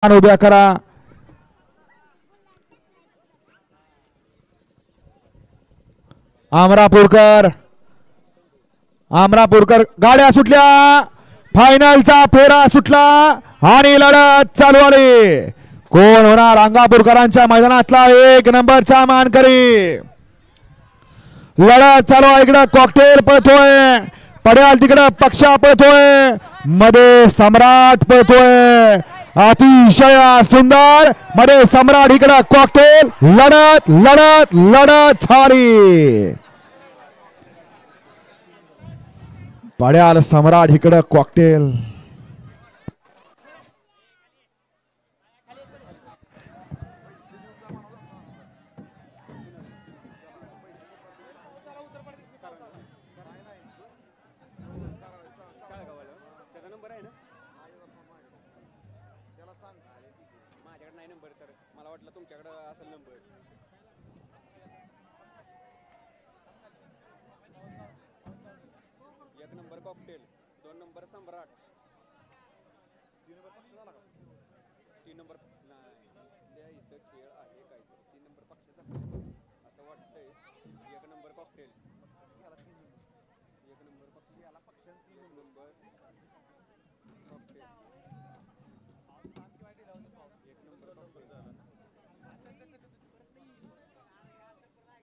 उभ्या करा. आमरापूरकर गाड्या सुटल्या. फायनलचा फेरा सुटला आणि लढत चालू आली. कोण होणार अंगापूरकरांच्या मैदानातला एक नंबरचा मानकरी. लढत चालू आहे. इकडं कॉकटेल पळतोय, पड्याल तिकडं पक्षा पळतोय, मध्ये सम्राट पळतोय. अतिशय सुंदर मध्ये सम्राट, इकडं कॉकटेल. लढत लढत लढत झाली. पड्याल सम्राट, इकडं कॉकटेल. एक नंबर कॉकटेल, 2 नंबर सम्राट, 3 नंबर इथं खेळ आहे काय 3 नंबर पक्षाचा असं वाटतंय. 1 नंबर कॉकटेल, 1 नंबर पक्ष, 1 नंबर